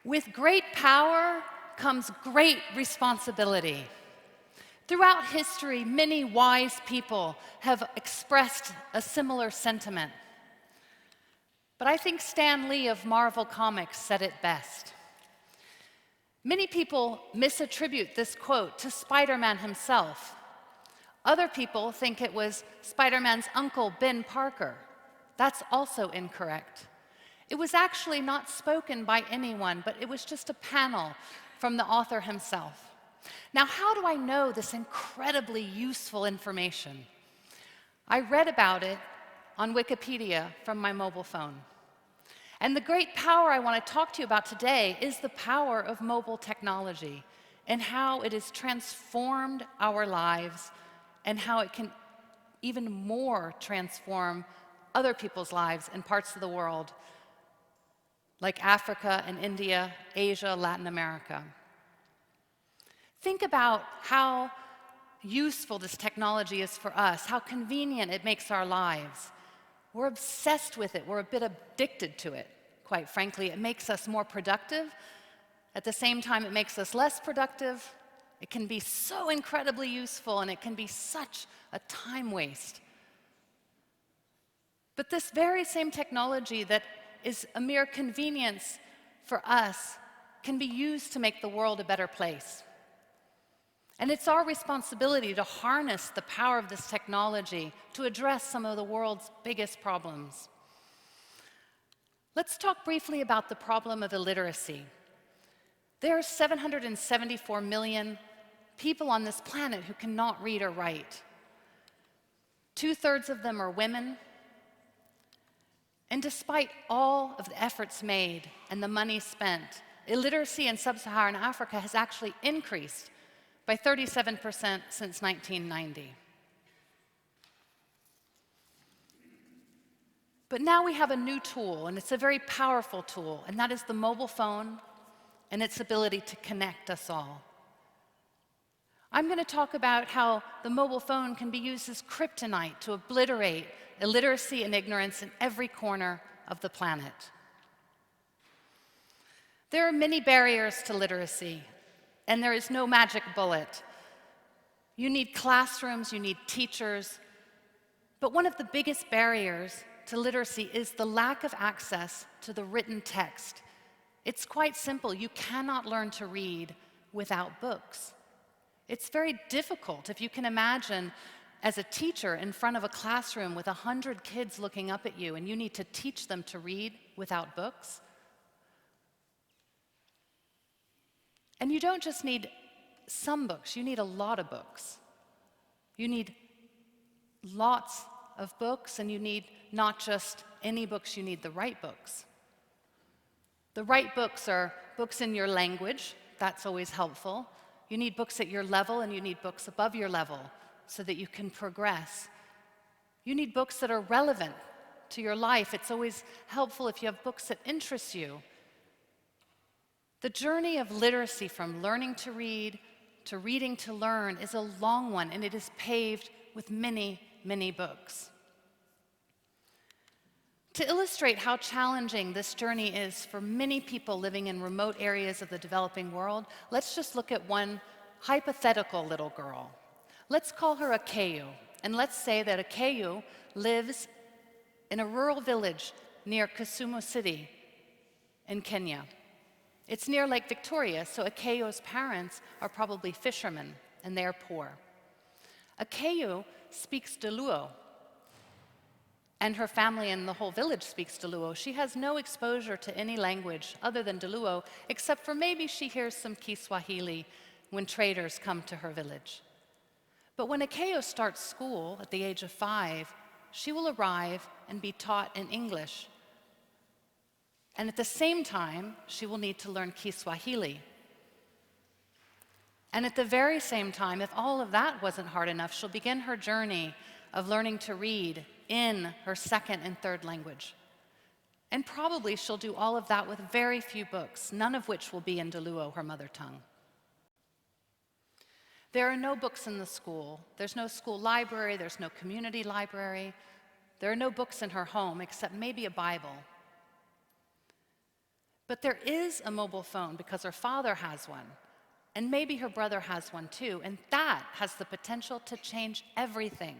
With great power comes great responsibility. Throughout history, many wise people have expressed a similar sentiment. But I think Stan Lee of Marvel Comics said it best. Many people misattribute this quote to Spider-Man himself. Other people think it was Spider-Man's uncle, Ben Parker. That's also incorrect. It was actually not spoken by anyone, but it was just a panel from the author himself. Now, how do I know this incredibly useful information? I read about it on Wikipedia from my mobile phone. And the great power I want to talk to you about today is the power of mobile technology and how it has transformed our lives and how it can even more transform other people's lives in parts of the world like Africa and India, Asia, Latin America. Think about how useful this technology is for us, how convenient it makes our lives. We're obsessed with it. We're a bit addicted to it, quite frankly. It makes us more productive. At the same time, it makes us less productive. It can be so incredibly useful, and it can be such a time waste. But this very same technology that is a mere convenience for us can be used to make the world a better place. And it's our responsibility to harness the power of this technology to address some of the world's biggest problems. Let's talk briefly about the problem of illiteracy. There are 774 million people on this planet who cannot read or write. 2/3 of them are women. And despite all of the efforts made and the money spent, illiteracy in sub-Saharan Africa has actually increased by 37% since 1990. But now we have a new tool, and it's a very powerful tool, and that is the mobile phone and its ability to connect us all. I'm going to talk about how the mobile phone can be used as kryptonite to obliterate illiteracy and ignorance in every corner of the planet. There are many barriers to literacy, and there is no magic bullet. You need classrooms, you need teachers, but one of the biggest barriers to literacy is the lack of access to the written text. It's quite simple. You cannot learn to read without books. It's very difficult, if you can imagine, as a teacher in front of a classroom with 100 kids looking up at you, and you need to teach them to read without books. And you don't just need some books, you need a lot of books. You need lots of books, and you need not just any books, you need the right books. The right books are books in your language. That's always helpful. You need books at your level, and you need books above your level so that you can progress. You need books that are relevant to your life. It's always helpful if you have books that interest you. The journey of literacy from learning to read to reading to learn is a long one, and it is paved with many, many books. To illustrate how challenging this journey is for many people living in remote areas of the developing world, let's just look at one hypothetical little girl. Let's call her Akeyu, and let's say that Akeyu lives in a rural village near Kisumu City in Kenya. It's near Lake Victoria, so Akeyu's parents are probably fishermen, and they're poor. Akeyu speaks Duluo, and her family and the whole village speaks Duluo. She has no exposure to any language other than Duluo, except for maybe she hears some Kiswahili when traders come to her village. But when Akeyu starts school at the age of 5, she will arrive and be taught in English. And at the same time, she will need to learn Kiswahili. And at the very same time, if all of that wasn't hard enough, she'll begin her journey of learning to read in her second and third language. And probably she'll do all of that with very few books, none of which will be in Duluo, her mother tongue. There are no books in the school. There's no school library, there's no community library. There are no books in her home except maybe a Bible. But there is a mobile phone because her father has one, and maybe her brother has one too, and that has the potential to change everything.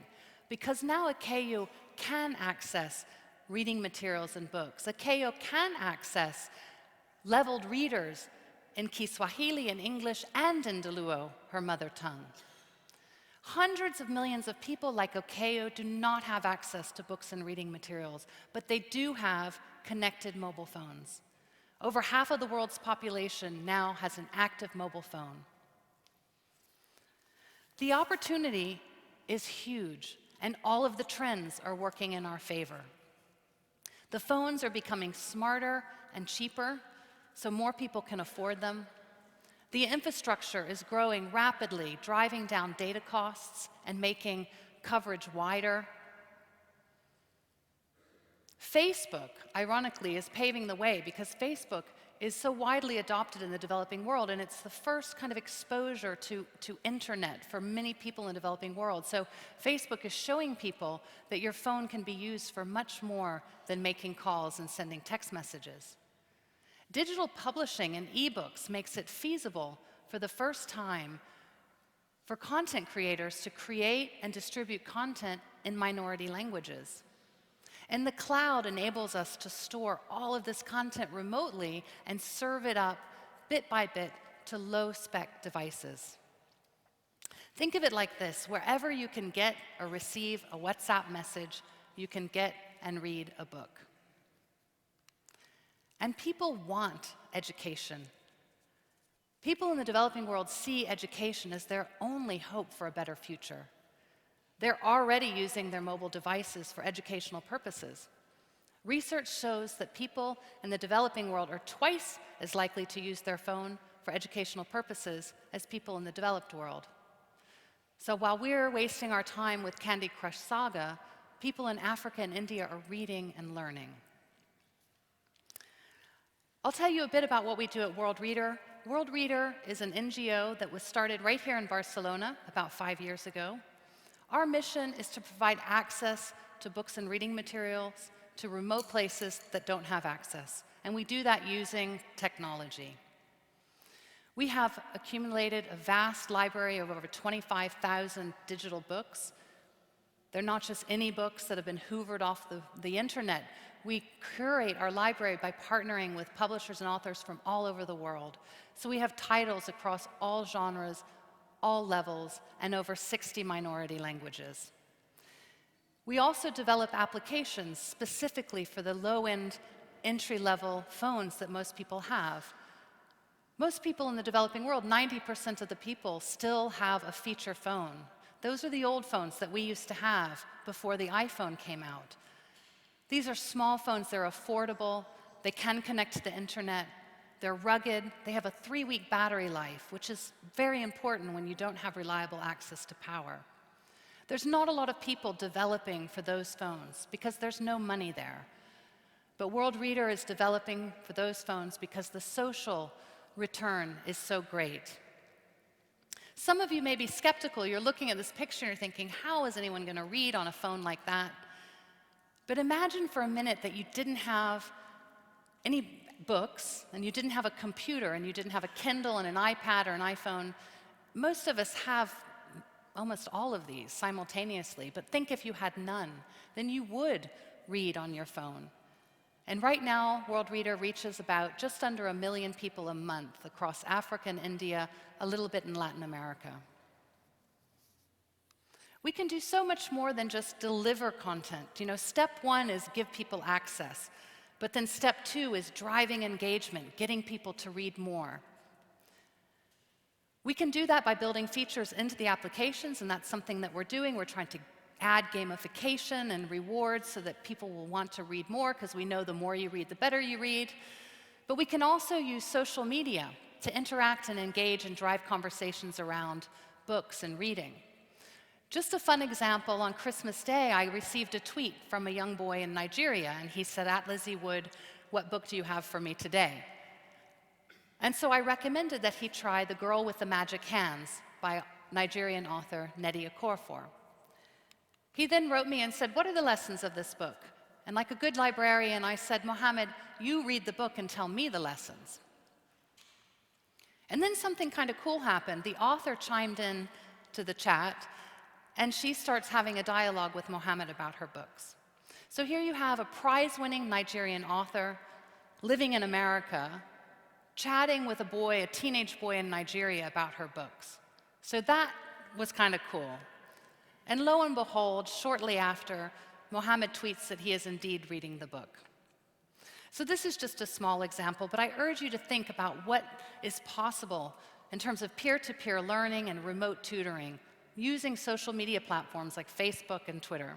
Because now a CEU can access reading materials and books. A CEU can access leveled readers in Kiswahili, in English, and in Luo, her mother tongue. Hundreds of millions of people like Okeo do not have access to books and reading materials, but they do have connected mobile phones. Over half of the world's population now has an active mobile phone. The opportunity is huge, and all of the trends are working in our favor. The phones are becoming smarter and cheaper, so more people can afford them. The infrastructure is growing rapidly, driving down data costs and making coverage wider. Facebook, ironically, is paving the way because Facebook is so widely adopted in the developing world, and it's the first kind of exposure to internet for many people in the developing world. So Facebook is showing people that your phone can be used for much more than making calls and sending text messages. Digital publishing and ebooks makes it feasible for the first time for content creators to create and distribute content in minority languages. And the cloud enables us to store all of this content remotely and serve it up bit by bit to low-spec devices. Think of it like this: wherever you can get or receive a WhatsApp message, you can get and read a book. And people want education. People in the developing world see education as their only hope for a better future. They're already using their mobile devices for educational purposes. Research shows that people in the developing world are twice as likely to use their phone for educational purposes as people in the developed world. So while we're wasting our time with Candy Crush Saga, people in Africa and India are reading and learning. I'll tell you a bit about what we do at World Reader. World Reader is an NGO that was started right here in Barcelona about 5 years ago. Our mission is to provide access to books and reading materials to remote places that don't have access, and we do that using technology. We have accumulated a vast library of over 25,000 digital books. They're not just any books that have been hoovered off the internet. We curate our library by partnering with publishers and authors from all over the world. So we have titles across all genres, all levels, and over 60 minority languages. We also develop applications specifically for the low-end, entry-level phones that most people have. Most people in the developing world, 90% of the people, still have a feature phone. Those are the old phones that we used to have before the iPhone came out. These are small phones, they're affordable, they can connect to the internet, they're rugged, they have a 3-week battery life, which is very important when you don't have reliable access to power. There's not a lot of people developing for those phones because there's no money there. But World Reader is developing for those phones because the social return is so great. Some of you may be skeptical. You're looking at this picture and you're thinking, how is anyone going to read on a phone like that? But imagine for a minute that you didn't have any books, and you didn't have a computer, and you didn't have a Kindle and an iPad or an iPhone. Most of us have almost all of these simultaneously, but think if you had none, then you would read on your phone. And right now, World Reader reaches about just under 1 million people a month across Africa and India, a little bit in Latin America. We can do so much more than just deliver content. You know, step 1 is give people access, but then step 2 is driving engagement, getting people to read more. We can do that by building features into the applications, and that's something that we're doing. We're trying to add gamification and rewards so that people will want to read more, because we know the more you read, the better you read. But we can also use social media to interact and engage and drive conversations around books and reading. Just a fun example, on Christmas Day, I received a tweet from a young boy in Nigeria, and he said, "At Lizzie Wood, what book do you have for me today?" And so I recommended that he try The Girl with the Magic Hands by Nigerian author Nnedi Okorafor. He then wrote me and said, "What are the lessons of this book?" And like a good librarian, I said, Mohammed, you read the book and tell me the lessons. And then something kind of cool happened. The author chimed in to the chat, and she starts having a dialogue with Mohammed about her books. So here you have a prize-winning Nigerian author living in America, chatting with a teenage boy in Nigeria about her books. So that was kind of cool. And lo and behold, shortly after, Mohammed tweets that he is indeed reading the book. So this is just a small example, but I urge you to think about what is possible in terms of peer-to-peer learning and remote tutoring using social media platforms like Facebook and Twitter.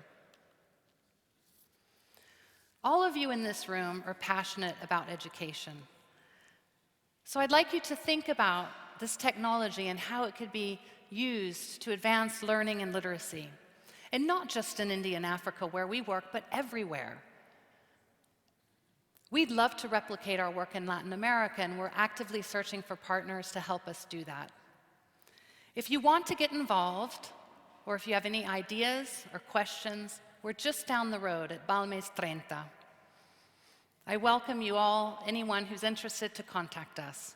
All of you in this room are passionate about education. So I'd like you to think about this technology and how it could be used to advance learning and literacy. And not just in India and Africa where we work, but everywhere. We'd love to replicate our work in Latin America, and we're actively searching for partners to help us do that. If you want to get involved, or if you have any ideas or questions, we're just down the road at Balmes 30. I welcome you all, anyone who's interested, to contact us.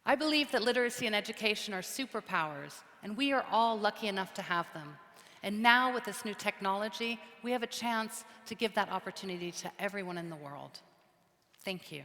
I believe that literacy and education are superpowers, and we are all lucky enough to have them. And now, with this new technology, we have a chance to give that opportunity to everyone in the world. Thank you.